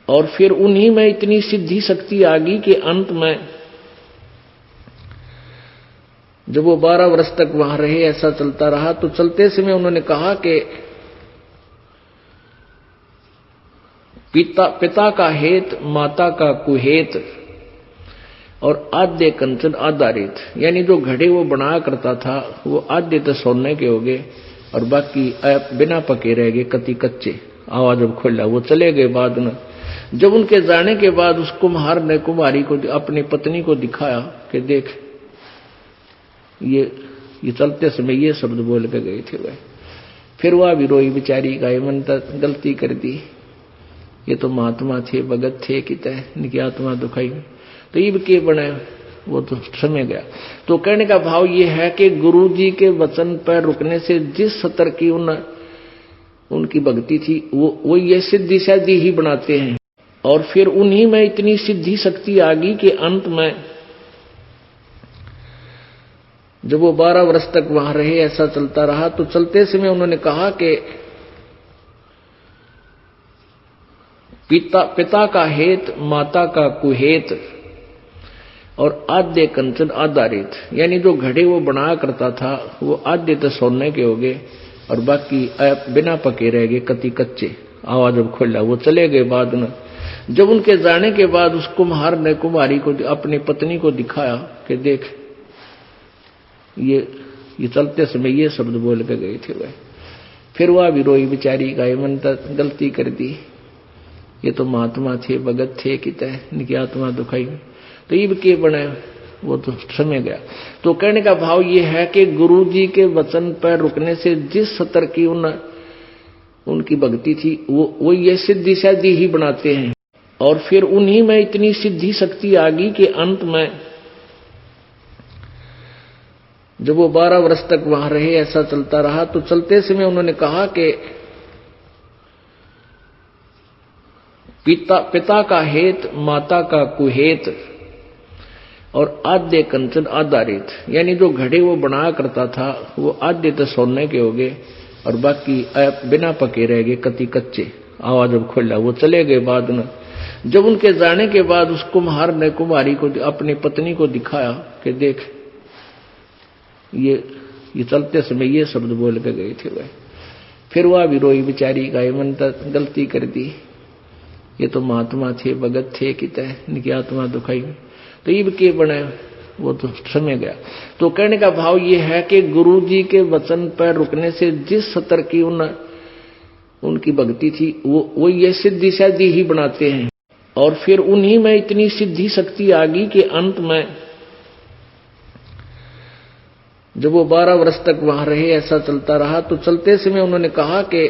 और फिर उन्हीं में इतनी सिद्धि शक्ति आ गई कि अंत में जब वो 12 वर्ष तक वहां रहे, ऐसा चलता रहा, तो चलते समय उन्होंने कहा कि पिता का हेत, माता का कुहेत और आद्य कंचन आधारित, यानी जो घड़े वो बनाया करता था वो आद्य तो सोने के हो गए और बाकी बिना पके रह गए, कति कच्चे। आवाज जब खोला वो चले गए। बाद में जब उनके जाने के बाद उस कुम्हार ने कुम्हारी को, अपनी पत्नी को दिखाया कि देख ये चलते समय ये शब्द बोल के गए थे वह। फिर वह भी रोई बेचारी, गाय मन तक गलती कर दी, ये तो महात्मा थे, भगत थे, कित इनकी आत्मा दुखाई, तो ईब के बने, वो तो समय गया। तो कहने का भाव ये है कि गुरु जी के वचन पर रुकने से जिस स्तर की उनकी भक्ति थी वो ये सिद्धि शादी ही बनाते हैं। और फिर उन्हीं में इतनी सिद्धि शक्ति आ गई कि अंत में जब वो 12 वर्ष तक वहां रहे, ऐसा चलता रहा, तो चलते समय उन्होंने कहा कि पिता का हेत, माता का कुहेत और आद्य कंचन आधारित, यानी जो घड़े वो बनाया करता था वो आद्य तो सोने के हो गए और बाकी बिना पके रह गए, कति कच्चे। आवाज जब खोला वो चले गए। बाद में जब उनके जाने के बाद उस कुम्हार ने कुम्हारी को, अपनी पत्नी को दिखाया कि देख ये चलते समय ये शब्द बोल के गए थे वह। फिर वह भी रोई बेचारी, गाय मन तक गलती कर दी, ये तो महात्मा थे, भगत थे, कित इनकी आत्मा दुखाई, तो ईब के बने, वो तो समय गया। तो कहने का भाव ये है कि गुरु जी के वचन पर रुकने से जिस स्तर की उनकी भक्ति थी वो ये सिद्धि शादी ही बनाते हैं। और फिर उन्हीं में इतनी सिद्धि शक्ति आ गई कि अंत में जब वो 12 वर्ष तक वहां रहे, ऐसा चलता रहा, तो चलते समय उन्होंने कहा कि पिता का हेत, माता का कुहेत और आद्य कंचन आधारित, यानी जो घड़े वो बनाया करता था वो आद्य तो सोने के हो गए और बाकी बिना पके रह गए, कति कच्चे। आवाज जब खोला वो चले गए। बाद में जब उनके जाने के बाद उस कुम्हार ने कुम्हारी को, अपनी पत्नी को दिखाया कि देख ये चलते समय ये शब्द बोल के गए थे वह। फिर वह भी रोई बेचारी, गाय मन तक गलती कर दी, ये तो महात्मा थे, भगत थे, कित इनकी आत्मा दुखाई, तो ईब के बने, वो तो समय गया। तो कहने का भाव ये है कि गुरु जी के वचन पर रुकने से जिस स्तर की उनकी भक्ति थी वो ये सिद्धि शादी ही बनाते हैं। और फिर उन्हीं में इतनी सिद्धि शक्ति आ गई कि अंत में जब वो 12 वर्ष तक वहां रहे, ऐसा चलता रहा, तो चलते समय उन्होंने कहा कि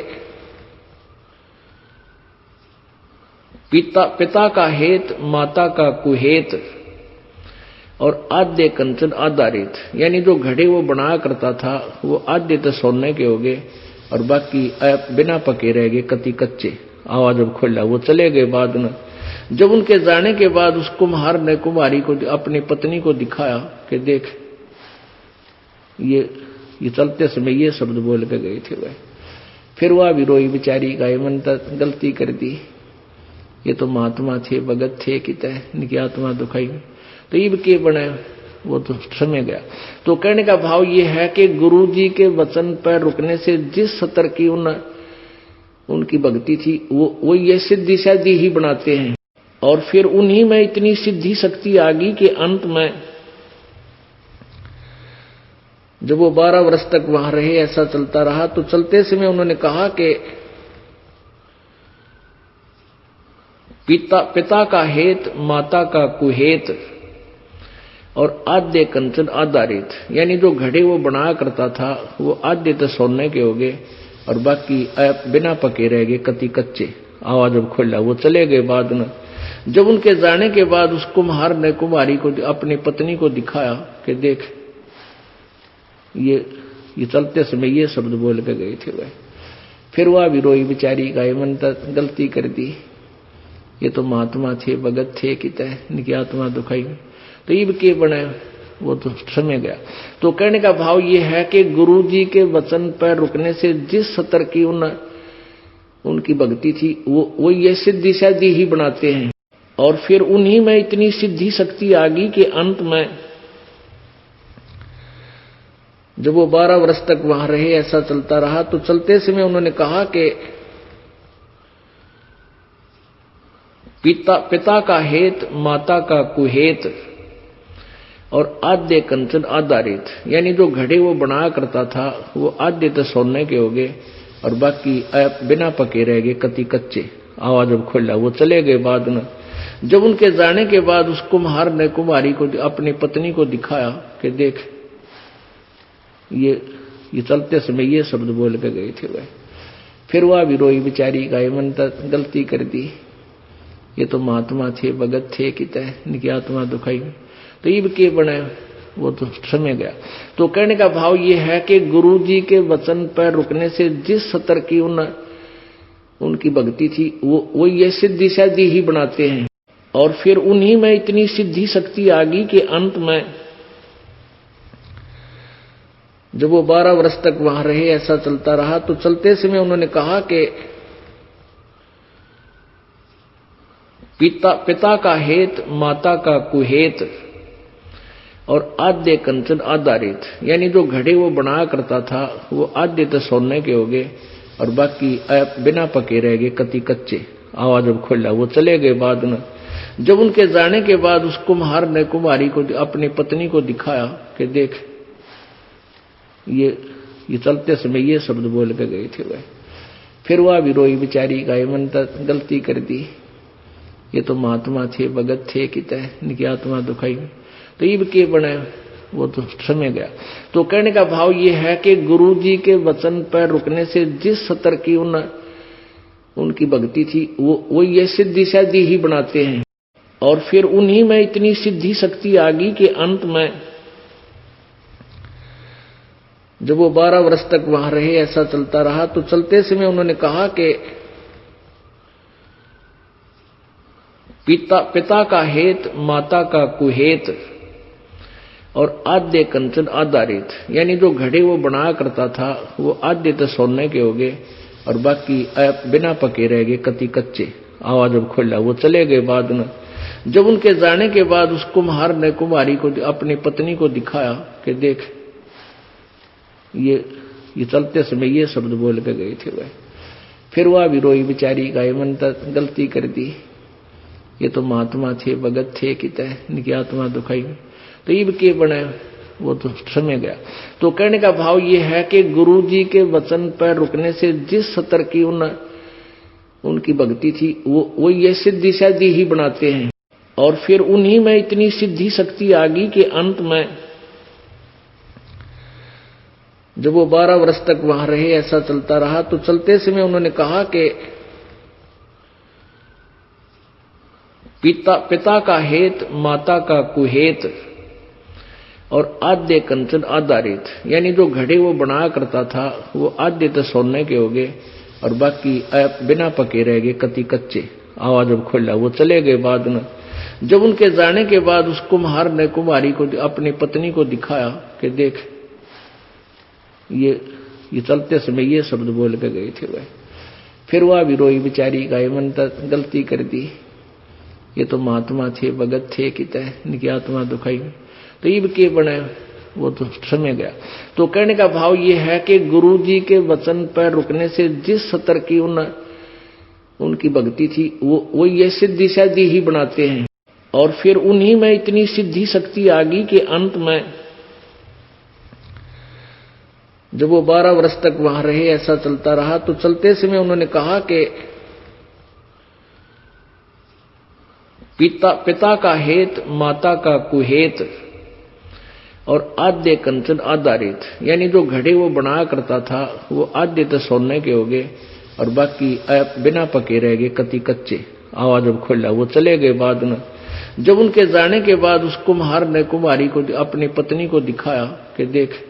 पिता का हेत, माता का कुहेत और आद्य कंचन आधारित, यानी जो घड़े वो बनाया करता था वो आद्य तो सोने के हो गए और बाकी बिना पके रह गए, कति कच्चे। आवाज जब खोला वो चले गए। बाद में जब उनके जाने के बाद उस कुम्हार ने कुम्हारी को, अपनी पत्नी को दिखाया कि देख ये चलते समय ये शब्द बोल के गए थे वह। फिर वह भी रोई बेचारी, गाय मन तक गलती कर दी, ये तो महात्मा थे, भगत थे, कित इनकी आत्मा दुखाई, तो ईब के बने, वो तो समय गया। तो कहने का भाव ये है कि गुरु जी के वचन पर रुकने से जिस स्तर की उनकी भक्ति थी वो ये सिद्धि शादी ही बनाते हैं। और फिर उन्हीं में इतनी सिद्धि शक्ति आ गई कि अंत में जब वो 12 वर्ष तक वहां रहे, ऐसा चलता रहा, तो चलते समय उन्होंने कहा कि पिता का हेत, माता का कुहेत और आद्य कंचन आधारित, यानी जो घड़े वो बनाया करता था वो आद्य तो सोने के हो गए और बाकी बिना पके रह गए, कति कच्चे। आवाज जब खोला वो चले गए। बाद में जब उनके जाने के बाद उस कुम्हार ने कुम्हारी को, अपनी पत्नी को दिखाया कि देख ये चलते समय ये शब्द बोल के गए थे वह। फिर वह भी रोई बेचारी, गाय मन तक गलती कर दी, ये तो महात्मा थे, भगत थे, कित इनकी आत्मा दुखाई, तो ईब के बने, वो तो समय गया। तो कहने का भाव ये है कि गुरु जी के वचन पर रुकने से जिस स्तर की उनकी भक्ति थी, वो ये सिद्धि शादी ही बनाते हैं। और फिर उन्हीं में इतनी सिद्धि शक्ति आ गई कि अंत में जब वो 12 वर्ष तक वहां रहे, ऐसा चलता रहा, तो चलते समय उन्होंने कहा कि पिता का हेत, माता का कुहेत, और आद्य कंचन आधारित, यानी जो घड़े वो बनाया करता था वो आद्य तो सोने के हो गए और बाकी बिना पके रह गए, कति कच्चे। आवाज जब खोला वो चले गए। बाद में जब उनके जाने के बाद उस कुम्हार ने कुम्हारी को, अपनी पत्नी को दिखाया कि देख, ये चलते समय ये शब्द बोल के गए थे वह। फिर वह भी रोई बेचारी, गाय मन तक गलती कर दी, ये तो महात्मा थे, भगत थे, कित इनकी आत्मा दुखाई, तो ईब के बने, वो तो समय गया। तो कहने का भाव ये है कि गुरु जी के वचन पर रुकने से जिस स्तर की उनकी भक्ति थी, वो ये सिद्धि शादी ही बनाते हैं। और फिर उन्हीं में इतनी सिद्धि शक्ति आ गई कि अंत में जब वो 12 वर्ष तक वहां रहे, ऐसा चलता रहा, तो चलते समय उन्होंने कहा कि पिता का हेत, माता का कुहेत, और आद्य कंचन आधारित, यानी जो घड़े वो बनाया करता था वो आद्य तो सोने के हो गए और बाकी बिना पके रह गए, कति कच्चे। आवाज जब खोला वो चले गए। बाद में जब उनके जाने के बाद उस कुम्हार ने कुम्हारी को, अपनी पत्नी को दिखाया कि देख, ये चलते समय ये शब्द बोल के गए थे वह। फिर वह भी रोई बेचारी, गाय मन तक गलती कर दी, ये तो महात्मा थे, भगत थे, कित इनकी आत्मा दुखाई, तो ईब के बने, वो तो समय गया। तो कहने का भाव ये है कि गुरु जी के वचन पर रुकने से जिस स्तर की उनकी भक्ति थी, वो ये सिद्धि शादी ही बनाते हैं। और फिर उन्हीं में इतनी सिद्धि शक्ति आ गई कि अंत में जब वो 12 वर्ष तक वहां रहे, ऐसा चलता रहा, तो चलते समय उन्होंने कहा कि पिता का हेत, माता का कुहेत, और आद्य कंचन आधारित, यानी जो घड़े वो बनाया करता था वो आद्य तो सोने के हो गए और बाकी बिना पके रह गए, कति कच्चे। आवाज जब खोला वो चले गए। बाद में जब उनके जाने के बाद उस कुम्हार ने कुम्हारी को, अपनी पत्नी को दिखाया कि देख, ये चलते समय ये शब्द बोल के गए थे वह। फिर वह भी रोई बेचारी, गाय मन तक गलती कर दी, ये तो महात्मा थे, भगत थे, कित इनकी आत्मा दुखाई, तो ईब के बने, वो तो समय गया। तो कहने का भाव ये है कि गुरु जी के वचन पर रुकने से जिस स्तर की उनकी भक्ति थी, वो ये सिद्धि शादी ही बनाते हैं। और फिर उन्हीं में इतनी सिद्धि शक्ति आ गई कि अंत में जब वो 12 वर्ष तक वहां रहे, ऐसा चलता रहा, तो चलते समय उन्होंने कहा कि पिता का हेत, माता का कुहेत, और आद्य कंचन आधारित, यानी जो घड़े वो बनाया करता था वो आद्य तो सोने के हो गए और बाकी बिना पके रह गए, कति कच्चे। आवाज जब खोला वो चले गए। बाद में जब उनके जाने के बाद उस कुम्हार ने कुम्हारी को, अपनी पत्नी को दिखाया कि देख, ये चलते समय ये शब्द बोल के गए थे वह। फिर वह भी रोई बेचारी, गाय मन तक गलती कर दी, ये तो महात्मा थे, भगत थे, कित इनकी आत्मा दुखाई, तो ईब के बने, वो तो समय गया। तो कहने का भाव ये है कि गुरु जी के वचन पर रुकने से जिस स्तर की उनकी भक्ति थी, वो ये सिद्धि शादी ही बनाते हैं। और फिर उन्हीं में इतनी सिद्धि शक्ति आ गई कि अंत में जब वो 12 वर्ष तक वहां रहे, ऐसा चलता रहा, तो चलते समय उन्होंने कहा कि पिता का हेत, माता का कुहेत, और आद्य कंचन आधारित, यानी जो घड़े वो बनाया करता था वो आद्य तो सोने के हो गए और बाकी बिना पके रह गए, कति कच्चे। आवाज जब खोला वो चले गए। बाद में जब उनके जाने के बाद उस कुम्हार ने कुम्हारी को, अपनी पत्नी को दिखाया कि देख,